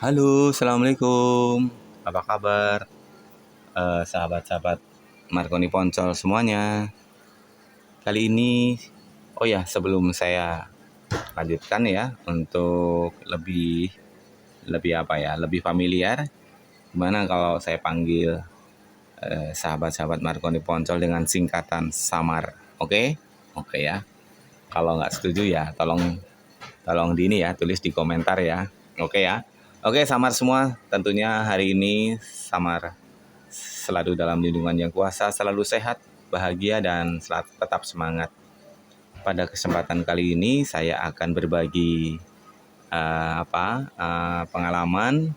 Halo, assalamualaikum. Apa kabar, sahabat-sahabat Marconi Poncol semuanya? Kali ini, oh ya, sebelum saya lanjutkan ya, untuk lebih lebih apa ya, lebih familiar, gimana kalau saya panggil sahabat-sahabat Marconi Poncol dengan singkatan Samar? Oke, oke ya. Kalau nggak setuju ya, tolong tolong di ini ya, tulis di komentar ya. Oke ya. Oke, Samar semua. Tentunya hari ini Samar selalu dalam lindungan yang kuasa, selalu sehat, bahagia, dan tetap semangat. Pada kesempatan kali ini saya akan berbagi pengalaman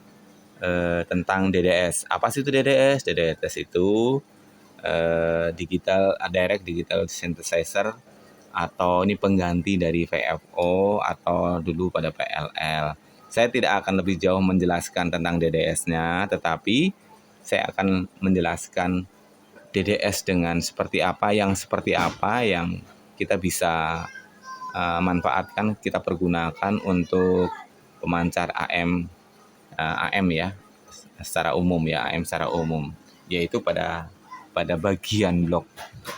tentang DDS. Apa sih itu DDS? DDS itu direct digital synthesizer, atau ini pengganti dari VFO atau dulu pada PLL. Saya tidak akan lebih jauh menjelaskan tentang DDS-nya, tetapi saya akan menjelaskan DDS dengan seperti apa yang kita bisa manfaatkan, kita pergunakan untuk pemancar AM ya, secara umum ya, AM secara umum, yaitu pada bagian blok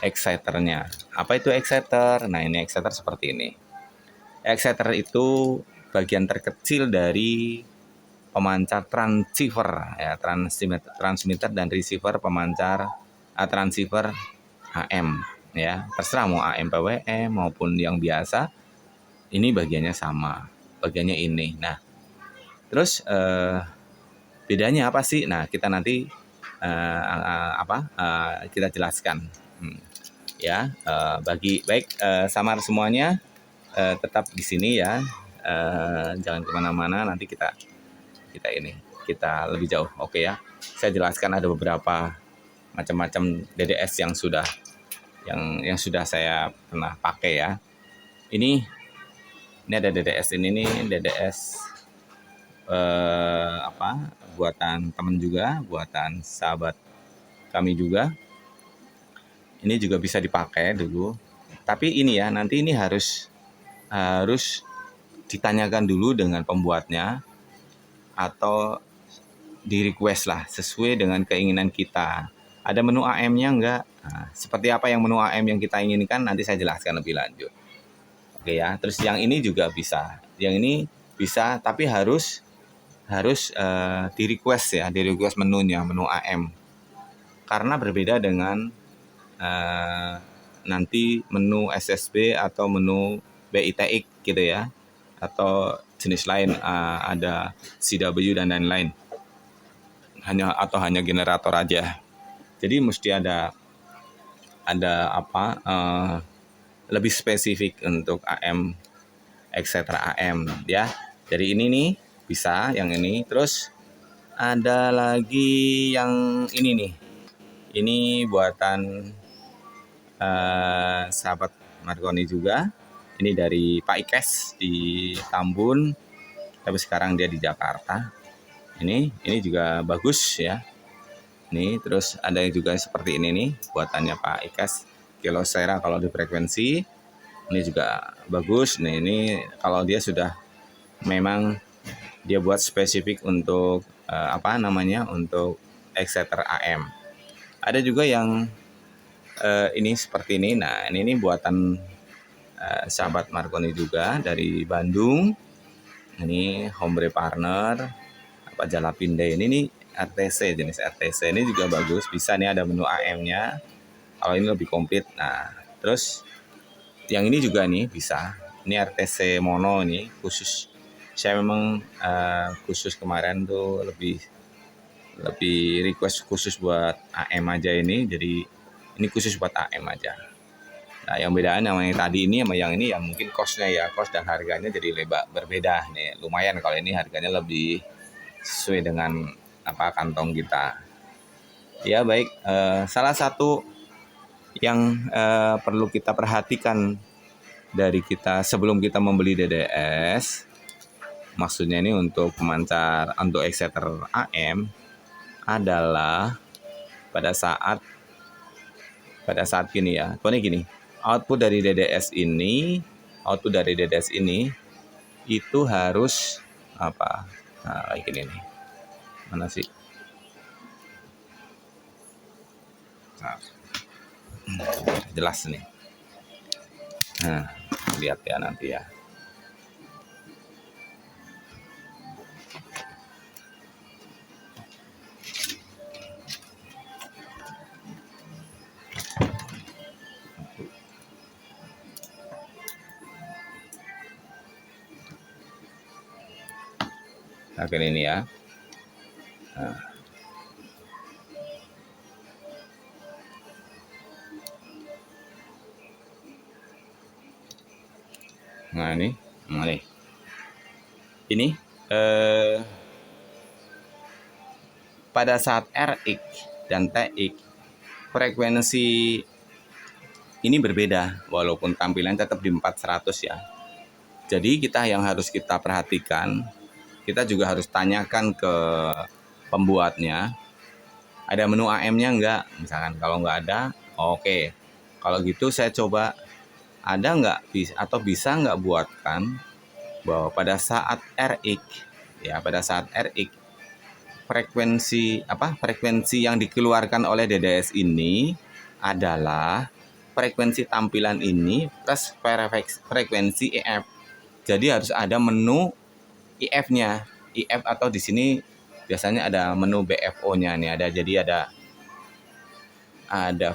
exciternya. Apa itu exciter? Nah, ini exciter seperti ini. Exciter itu bagian terkecil dari pemancar transceiver ya, transmitter dan receiver pemancar transceiver AM ya. Terserah mau AM PWM maupun yang biasa, ini bagiannya sama. Bagiannya ini. Nah, terus bedanya apa sih? Nah, kita nanti kita jelaskan. Ya, Samar semuanya tetap di sini ya. Jangan kemana-mana, nanti kita lebih jauh. Oke ya. Saya jelaskan ada beberapa macam-macam DDS yang sudah saya pernah pakai ya. Ini ada DDS ini nih, DDS buatan teman juga, buatan sahabat kami juga. Ini juga bisa dipakai dulu. Tapi ini ya, nanti ini harus ditanyakan dulu dengan pembuatnya, atau di request lah sesuai dengan keinginan kita. Ada menu AM-nya enggak? Nah, seperti apa yang menu AM yang kita inginkan, nanti saya jelaskan lebih lanjut. Oke ya. Terus yang ini juga bisa. Yang ini bisa, tapi harus di request ya, di request menunya, menu AM. Karena berbeda dengan nanti menu SSB atau menu BITX gitu ya, atau jenis lain, ada CW dan lain-lain, hanya generator aja. Jadi mesti ada lebih spesifik untuk AM, etc. AM ya. Jadi ini nih bisa yang ini. Terus ada lagi yang ini nih. Ini buatan sahabat Marconi juga. Ini dari Pak Ikes di Tambun, tapi sekarang dia di Jakarta. Ini juga bagus ya. Ini terus ada yang juga seperti ini nih, buatannya Pak Ikes, Kilosera kalau di frekuensi. Ini juga bagus. Nah, ini kalau dia sudah memang dia buat spesifik untuk untuk exciter AM. Ada juga yang ini seperti ini. Nah, ini buatan sahabat Marconi juga dari Bandung. Ini Hombre Partner Jalapinde. Ini nih RTC, jenis RTC. Ini juga bagus. Bisa nih, ada menu AM-nya. Kalau ini lebih komplit. Nah, terus yang ini juga nih bisa. Ini RTC mono ini khusus. Saya memang khusus kemarin tuh lebih request khusus buat AM aja ini. Jadi ini khusus buat AM aja. Nah, yang bedaan sama yang tadi ini sama yang ini ya mungkin cost-nya ya, cost dan harganya jadi berbeda nih. Lumayan kalau ini harganya lebih sesuai dengan kantong kita. Ya baik, salah satu yang perlu kita perhatikan dari kita sebelum kita membeli DDS, maksudnya ini untuk pemancar, untuk exciter AM, adalah pada saat gini ya. Pokoknya gini, output dari DDS ini itu harus Nah, kayak gini nih. Mana sih? Nah, jelas nih. Nah, lihat ya nanti ya. Nah, ini ya. Nah ini, ini pada saat RX dan TX frekuensi ini berbeda walaupun tampilan tetap di 400 ya. Jadi kita yang harus kita perhatikan, kita juga harus tanyakan ke pembuatnya, ada menu AM-nya enggak? Misalkan kalau enggak ada, oke. Kalau gitu saya coba ada enggak atau bisa enggak buatkan bahwa pada saat RX ya, pada saat RX frekuensi yang dikeluarkan oleh DDS ini adalah frekuensi tampilan ini plus frekuensi EF. Jadi harus ada menu IF-nya. IF atau di sini biasanya ada menu BFO-nya nih ada. Jadi ada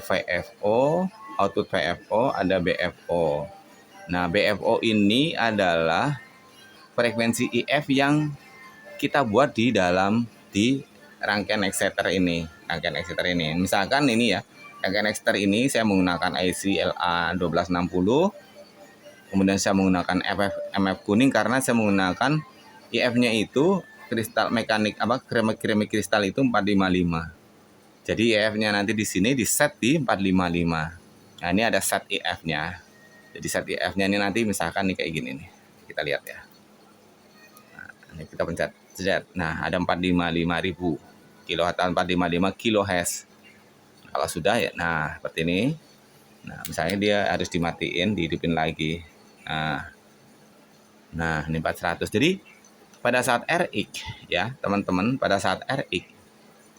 VFO, output VFO, ada BFO. Nah, BFO ini adalah frekuensi IF yang kita buat di rangkaian exciter ini. Misalkan ini ya, rangkaian exciter ini saya menggunakan IC LA1260. Kemudian saya menggunakan MF kuning karena saya menggunakan IF-nya itu kristal mekanik keramik kristal itu 455. Jadi IF-nya nanti di sini di set di 455. Nah, ini ada set IF-nya. Jadi set IF-nya ini nanti misalkan nih kayak gini nih. Kita lihat ya. Nah, ini kita pencet. Nah, ada 455.000 kilo atau 455 kHz. Kalau sudah ya, nah seperti ini. Nah, misalnya dia harus dimatiin, dihidupin lagi. Nah, ini 400. Jadi pada saat RX ya, teman-teman, pada saat RX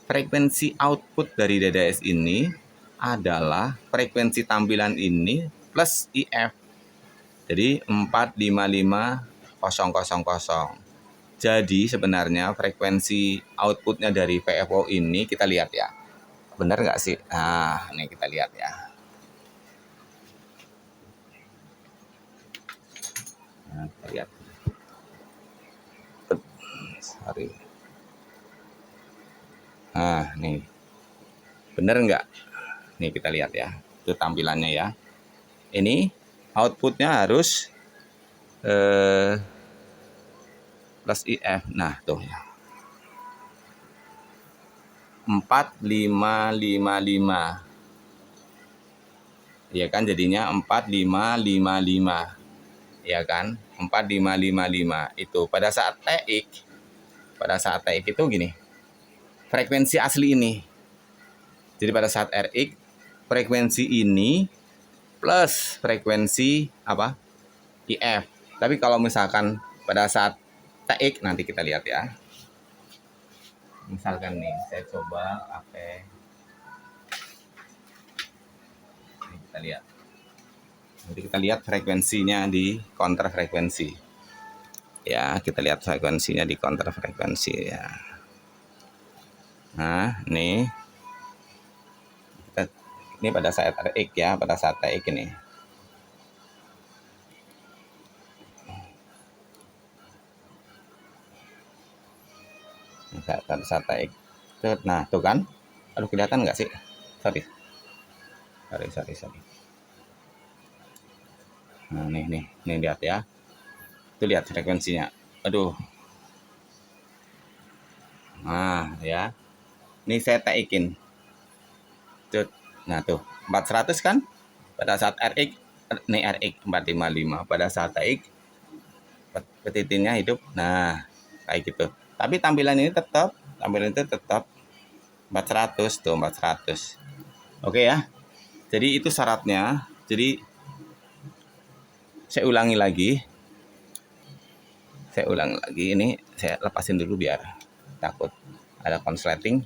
frekuensi output dari DDS ini adalah frekuensi tampilan ini plus IF. Jadi 455000. Jadi sebenarnya frekuensi outputnya dari VFO ini kita lihat ya. Benar nggak sih? Nah, ini kita lihat ya. Nah, kita lihat. Sorry. Nah, nih. Bener nggak? Nih kita lihat ya. Itu tampilannya ya. Ini outputnya harus plus IF. Nah, tuh ya. 4555. Ya kan jadinya 4555. Ya kan? 4555 itu pada saat TX itu gini. Frekuensi asli ini. Jadi pada saat RX frekuensi ini plus frekuensi IF. Tapi kalau misalkan pada saat TX nanti kita lihat ya. Misalkan nih saya coba pakai ini kita lihat. Nanti kita lihat frekuensinya di counter frekuensi. Ya, kita lihat frekuensinya di counter frekuensi ya. Nah, ini pada saat RX ya, pada saat TX ini. Pada saat TX. Nah, tuh kan? Aduh, kelihatan nggak sih? Sorry. Nah, nih lihat ya. Itu lihat frekuensinya. Aduh. Nah, ya. Ini saya TX-in. Nah, tuh 400 kan? Pada saat RX, ini RX 455. Pada saat TX petitinnya hidup. Nah, kayak gitu. Tapi tampilan itu tetap 400 tuh, 400. Oke ya. Jadi itu syaratnya. Jadi saya ulangi lagi. Saya ulang lagi, ini saya lepasin dulu biar takut ada konsleting.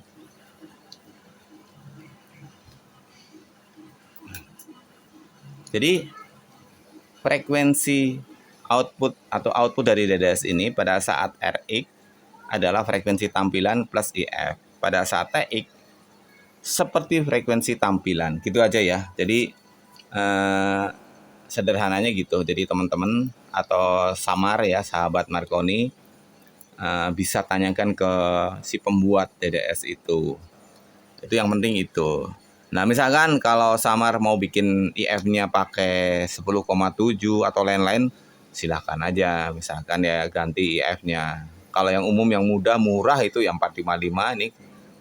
Jadi frekuensi output atau output dari DDS ini pada saat RX adalah frekuensi tampilan plus IF. Pada saat TX seperti frekuensi tampilan, gitu aja ya. Jadi sederhananya gitu. Jadi teman-teman atau Samar ya, sahabat Marconi, bisa tanyakan ke si pembuat DDS itu. Itu yang penting itu. Nah, misalkan kalau Samar mau bikin IF-nya pakai 10,7 atau lain-lain, silakan aja. Misalkan ya ganti IF-nya. Kalau yang umum yang mudah murah itu yang 455 ini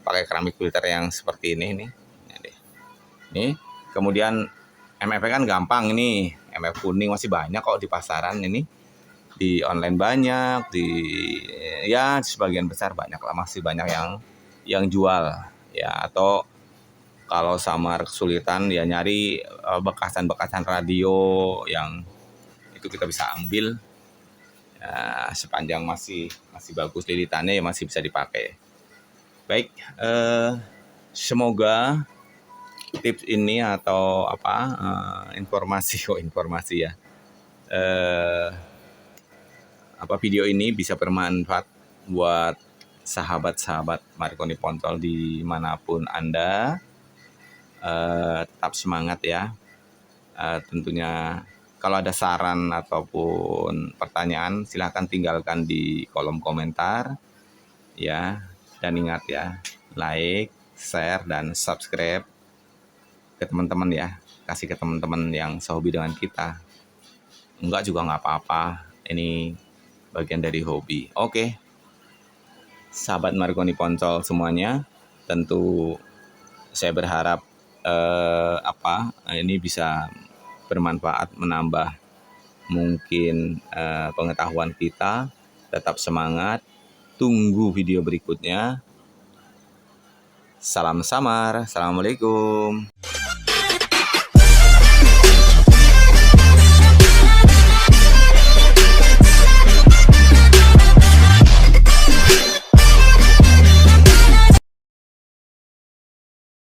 pakai keramik filter yang seperti ini nih. Nih, kemudian MF kan gampang ini. MF kuning masih banyak kok di pasaran ini. Di online banyak, ya sebagian besar banyak lah, masih banyak yang jual ya. Atau kalau Samar kesulitan ya nyari bekasan-bekasan radio yang itu kita bisa ambil ya, sepanjang masih bagus lilitannya ya masih bisa dipakai. Baik, semoga tips ini atau informasi ya video ini bisa bermanfaat buat sahabat-sahabat Marconi Poncol dimanapun Anda. Tetap semangat ya. Tentunya kalau ada saran ataupun pertanyaan silahkan tinggalkan di kolom komentar ya. Dan ingat ya, like, share, dan subscribe ke teman-teman ya. Kasih ke teman-teman yang sehobi dengan kita. Enggak juga nggak apa-apa. Ini bagian dari hobi. Oke. Sahabat Marconi Poncol semuanya, tentu saya berharap ini bisa bermanfaat, menambah mungkin pengetahuan kita. Tetap semangat, tunggu video berikutnya. Salam Samar, assalamualaikum.